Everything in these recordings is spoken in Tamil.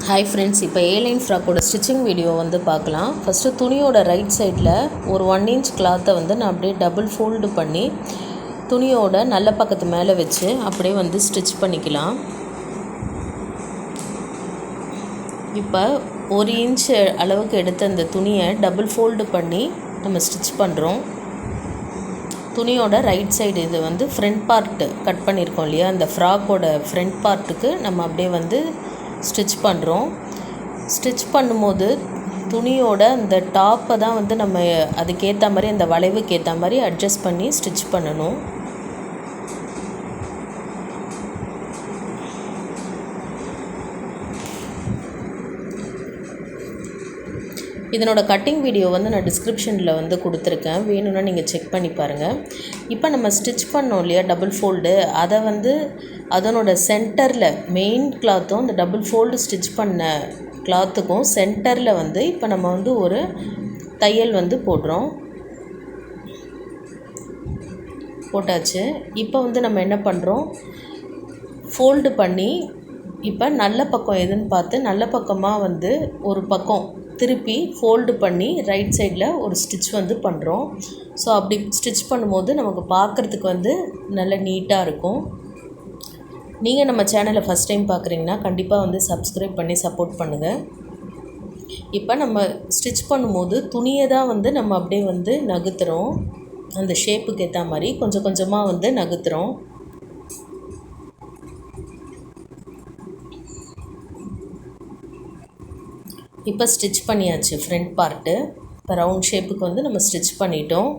ஹாய் ஃப்ரெண்ட்ஸ், இப்போ ஏலைன் ஃப்ராக்கோட ஸ்டிச்சிங் வீடியோ வந்து பார்க்கலாம். ஃபஸ்ட்டு துணியோட ரைட் சைடில் ஒரு 1 இன்ச் கிளாத்தை வந்து நான் அப்படியே டபுள் ஃபோல்டு பண்ணி துணியோட நல்ல பக்கத்து மேலே வச்சு அப்படியே வந்து ஸ்டிச் பண்ணிக்கலாம். இப்போ 1 இன்ச் அளவுக்கு எடுத்த அந்த துணியை டபுள் ஃபோல்டு பண்ணி நம்ம ஸ்டிச் பண்ணுறோம். துணியோட ரைட் சைடு இது வந்து ஃப்ரண்ட் பார்ட்டு கட் பண்ணியிருக்கோம் இல்லையா, அந்த ஃப்ராக்கோட ஃப்ரண்ட் பார்ட்டுக்கு நம்ம அப்படியே வந்து ஸ்டிச் பண்ணுறோம். ஸ்டிச் பண்ணும்போது துணியோட அந்த டாப்பை தான் வந்து நம்ம அதுக்கேற்ற மாதிரி அந்த வளைவுக்கு ஏற்ற மாதிரி அட்ஜஸ்ட் பண்ணி ஸ்டிச் பண்ணணும். இதனோட கட்டிங் வீடியோ வந்து நான் டிஸ்கிரிப்ஷனில் வந்து கொடுத்துருக்கேன், வேணும்னா நீங்கள் செக் பண்ணி பாருங்கள். இப்போ நம்ம ஸ்டிச் பண்ணோம் இல்லையா டபுள் ஃபோல்டு, அதை வந்து அதனோட சென்டரில் மெயின் கிளாத்தும் அந்த டபுள் ஃபோல்டு ஸ்டிச் பண்ண கிளாத்துக்கும் சென்டரில் வந்து இப்போ நம்ம வந்து ஒரு தையல் வந்து போடுறோம். போட்டாச்சு. இப்போ வந்து நம்ம என்ன பண்ணுறோம், ஃபோல்டு பண்ணி இப்போ நல்ல பக்கம் எதுன்னு பார்த்து நல்ல பக்கமாக வந்து ஒரு பக்கம் திருப்பி ஃபோல்டு பண்ணி ரைட் சைடில் ஒரு ஸ்டிச் வந்து பண்ணுறோம். ஸோ அப்படி ஸ்டிச் பண்ணும்போது நமக்கு பார்க்குறதுக்கு வந்து நல்ல நீட்டாக இருக்கும். நீங்கள் நம்ம சேனலை ஃபஸ்ட் டைம் பார்க்குறீங்கன்னா கண்டிப்பாக வந்து சப்ஸ்கிரைப் பண்ணி சப்போர்ட் பண்ணுங்கள். இப்போ நம்ம ஸ்டிச் பண்ணும்போது துணியை தான் வந்து நம்ம அப்படியே வந்து நகர்த்துறோம். அந்த ஷேப்புக்கு ஏற்ற மாதிரி கொஞ்சம் கொஞ்சமாக வந்து நகர்த்துறோம். இப்போ ஸ்டிச் பண்ணியாச்சு ஃப்ரண்ட் பார்ட்டு. இப்போ ரவுண்ட் ஷேப்புக்கு வந்து நம்ம ஸ்டிச் பண்ணிட்டோம்.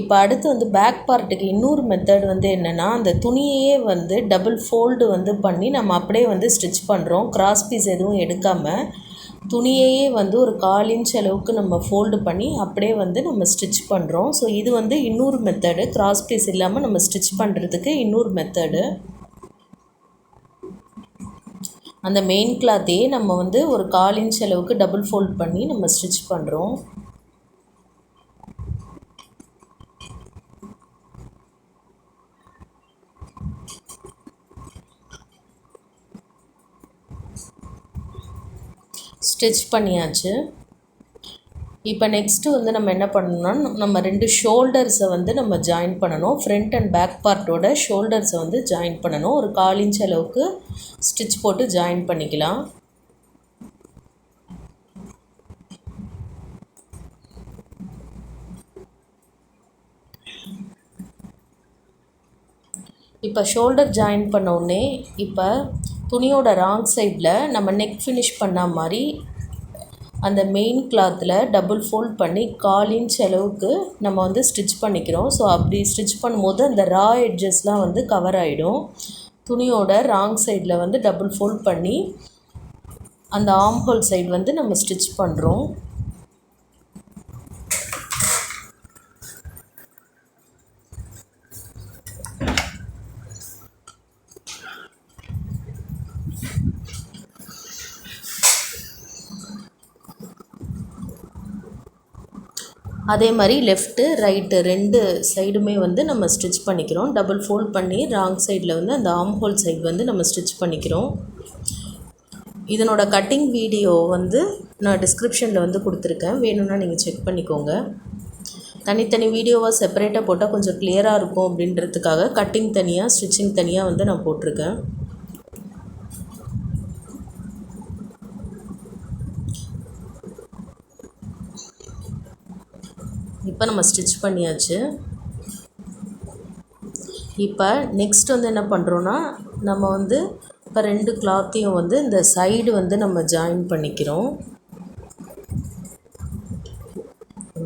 இப்போ அடுத்து வந்து பேக் பார்ட்டுக்கு இன்னொரு மெத்தட் வந்து என்னென்னா, அந்த துணியையே வந்து டபுள் ஃபோல்டு வந்து பண்ணி நம்ம அப்படியே வந்து ஸ்டிச் பண்ணுறோம். கிராஸ் பீஸ் எதுவும் எடுக்காமல் துணியையே வந்து ஒரு 1/4 இன்ச் அளவுக்கு நம்ம ஃபோல்டு பண்ணி அப்படியே வந்து நம்ம ஸ்டிச் பண்ணுறோம். ஸோ இது வந்து இன்னொரு மெத்தடு, கிராஸ் பீஸ் இல்லாமல் நம்ம ஸ்டிச் பண்ணுறதுக்கு இன்னொரு மெத்தடு. அந்த மெயின் கிளாத்தையே நம்ம வந்து ஒரு 1/4 இன்ச் அளவுக்கு டபுள் ஃபோல்ட் பண்ணி நம்ம ஸ்டிச் பண்ணுறோம். ஸ்டிச் பண்ணியாச்சு. இப்போ நெக்ஸ்ட்டு வந்து நம்ம என்ன பண்ணணும்னா, நம்ம 2 ஷோல்டர்ஸை வந்து நம்ம ஜாயின் பண்ணணும். ஃப்ரண்ட் அண்ட் பேக் பார்ட்டோட ஷோல்டர்ஸை வந்து ஜாயின் பண்ணணும். ஒரு 1/4 இன்ச் அளவுக்கு ஸ்டிச் போட்டு ஜாயின் பண்ணிக்கலாம். இப்போ ஷோல்டர் ஜாயின் பண்ண உடனே இப்போ துணியோட ராங் சைடில் நம்ம நெக் ஃபினிஷ் பண்ண மாதிரி அந்த மெயின் கிளாத்தில் டபுள் ஃபோல்ட் பண்ணி 1/4 இன்ச் அளவுக்கு நம்ம வந்து ஸ்டிச் பண்ணிக்கிறோம். ஸோ அப்படி ஸ்டிச் பண்ணும்போது அந்த ரா எட்ஜஸ்லாம் வந்து கவர் ஆகிடும். துணியோட ராங் சைடில் வந்து டபுள் ஃபோல்ட் பண்ணி அந்த ஆர்ம் ஹோல் சைடு வந்து நம்ம ஸ்டிச் பண்ணுறோம். அதே மாதிரி லெஃப்ட்டு ரைட்டு 2 சைடுமே வந்து நம்ம ஸ்டிச் பண்ணிக்கிறோம். டபுள் ஃபோல்ட் பண்ணி ராங் சைடில் வந்து அந்த ஆர்ம் ஹோல் சைடு வந்து நம்ம ஸ்டிச் பண்ணிக்கிறோம். இதனோட கட்டிங் வீடியோ வந்து நான் டிஸ்கிரிப்ஷனில் வந்து கொடுத்துருக்கேன், வேணும்னா நீங்கள் செக் பண்ணிக்கோங்க. தனித்தனி வீடியோவாக செப்பரேட்டாக போட்டால் கொஞ்சம் கிளியராக இருக்கும் அப்படின்றதுக்காக கட்டிங் தனியாக ஸ்டிச்சிங் தனியாக வந்து நான் போட்டிருக்கேன். இப்போ நம்ம ஸ்டிச் பண்ணியாச்சு. இப்போ நெக்ஸ்ட் வந்து என்ன பண்ணுறோன்னா, நம்ம வந்து இப்போ 2 கிளாத்தையும் வந்து இந்த சைடு வந்து நம்ம ஜாயின் பண்ணிக்கிறோம்.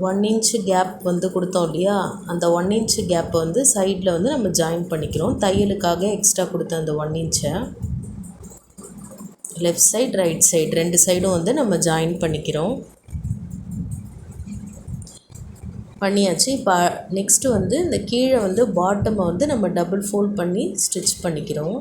1 இன்ச் கேப் வந்து கொடுத்தோம் இல்லையா, அந்த 1 இன்ச் கேப்பை வந்து சைடில் வந்து நம்ம ஜாயின் பண்ணிக்கிறோம். தையலுக்காக எக்ஸ்ட்ரா கொடுத்த அந்த 1 இன்ச்சை லெஃப்ட் சைடு ரைட் சைடு 2 சைடும் வந்து நம்ம ஜாயின் பண்ணிக்கிறோம். பண்ணியாச்சு. இப்போ நெக்ஸ்ட்டு வந்து இந்த கீழே வந்து பாட்டமை வந்து நம்ம டபுள் ஃபோல்ட் பண்ணி ஸ்டிச் பண்ணிக்கிறோம்.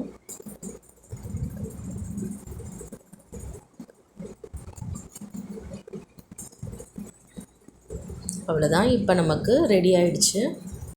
அவ்வளோதான். இப்போ நமக்கு ரெடி ஆயிடுச்சு.